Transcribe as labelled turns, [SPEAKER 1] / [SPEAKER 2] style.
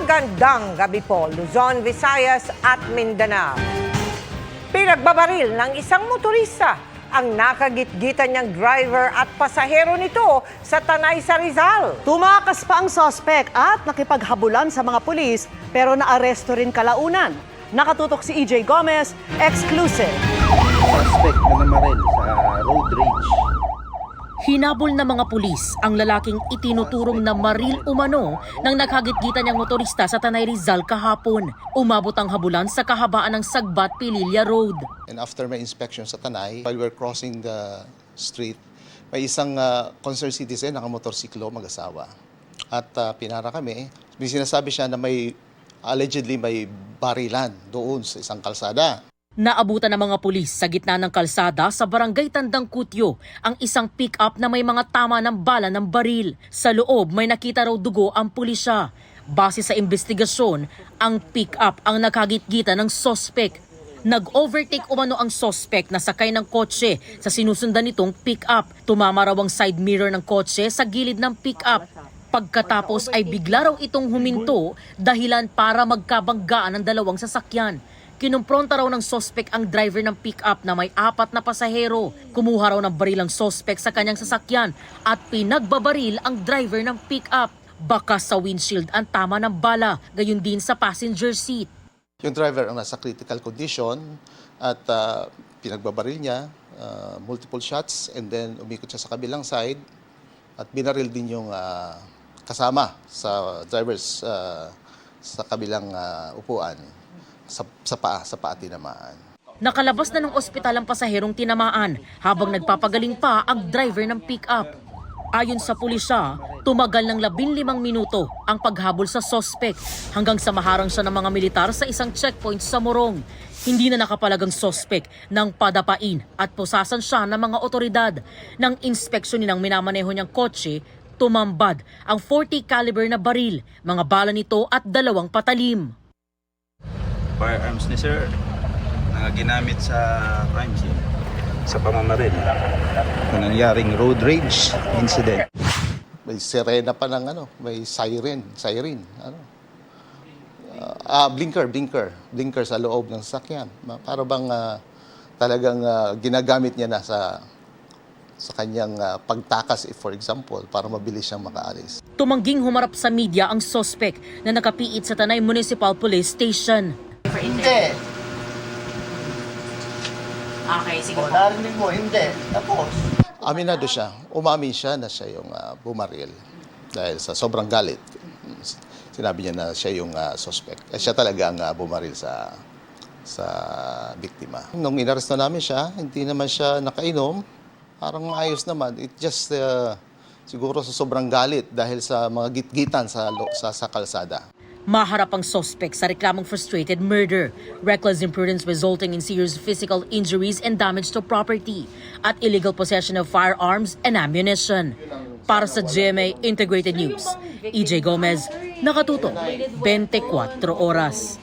[SPEAKER 1] Magandang gabi po, Luzon, Visayas at Mindanao. Pinagbabaril ng isang motorista ang nakagitgitan niyang driver at pasahero nito sa Tanay sa Rizal.
[SPEAKER 2] Tumakas pa ang sospek at nakipaghabulan sa mga pulis pero naaresto rin kalaunan. Nakatutok si EJ Gomez, exclusive.
[SPEAKER 3] Suspect na namaril sa road rage.
[SPEAKER 4] Hinabol ng mga pulis ang lalaking itinuturong na maril umano ng nakagitgitan niyang motorista sa Tanay Rizal kahapon. Umabot ang habulan sa kahabaan ng Sagbat Pililla Road.
[SPEAKER 3] And after my inspection sa Tanay, while we're crossing the street, may isang concerned citizen, nakamotorsiklo, mag-asawa. At pinara kami. May sinasabi siya na allegedly may barilan doon sa isang kalsada.
[SPEAKER 4] Naabutan ng mga pulis sa gitna ng kalsada sa barangay Tandang Kutyo ang isang pick-up na may mga tama ng bala ng baril. Sa loob may nakita raw dugo ang pulisya. Base sa investigasyon, ang pick-up ang nakagitgitan ng sospek. Nag-overtake umano ang sospek na sakay ng kotse sa sinusundan nitong pick-up. Tumama raw ang side mirror ng kotse sa gilid ng pick-up. Pagkatapos ay bigla raw itong huminto dahilan para magkabanggaan ng dalawang sasakyan. Kinumpronta raw ng sospek ang driver ng pick-up na may 4 na pasahero. Kumuha raw ng baril ang sospek sa kanyang sasakyan at pinagbabaril ang driver ng pick-up. Bakas sa windshield ang tama ng bala, gayon din sa passenger seat.
[SPEAKER 3] Yung driver ang nasa critical condition at pinagbabaril niya, multiple shots, and then umikot siya sa kabilang side at binaril din yung kasama sa drivers sa kabilang upuan. Sa paa tinamaan.
[SPEAKER 4] Nakalabas na ng ospital ang pasaherong tinamaan habang nagpapagaling pa ang driver ng pick-up. Ayon sa pulisya, tumagal ng 15 minuto ang paghabol sa sospek hanggang sa maharang siya ng mga militar sa isang checkpoint sa Morong. Hindi na nakapalagang sospek nang padapain at pusasan siya ng mga otoridad. Nang inspeksyon ng minamaneho niyang kotse, tumambad ang .40 caliber na baril, mga bala nito at 2 patalim.
[SPEAKER 5] Firearms ni sir na ginamit sa crime scene sa pamamaril ng nangyaring road rage incident.
[SPEAKER 3] May sirena pa ng may siren, blinker sa loob ng sasakyan. Para bang talagang ginagamit niya na sa kanyang pagtakas, for example, para mabilis siyang makaalis.
[SPEAKER 4] Tumangging humarap sa media ang sospek na nakapiit sa Tanay Municipal Police Station.
[SPEAKER 6] Hindi.
[SPEAKER 4] Okay, sige po.
[SPEAKER 6] Narinig mo, hindi. Tapos.
[SPEAKER 3] Aminado siya. Umamin siya na siya yung bumaril dahil sa sobrang galit. Sinabi niya na siya yung suspect. Siya talaga ang bumaril sa biktima. Nung inaresto namin siya, hindi naman siya nakainom. Parang ayos naman. It just siguro sa sobrang galit dahil sa mga gitgitan sa kalsada.
[SPEAKER 4] Maharap ang sospek sa reklamong frustrated murder, reckless imprudence resulting in serious physical injuries and damage to property, at illegal possession of firearms and ammunition. Para sa GMA Integrated News, EJ Gomez, nakatutok, 24 oras.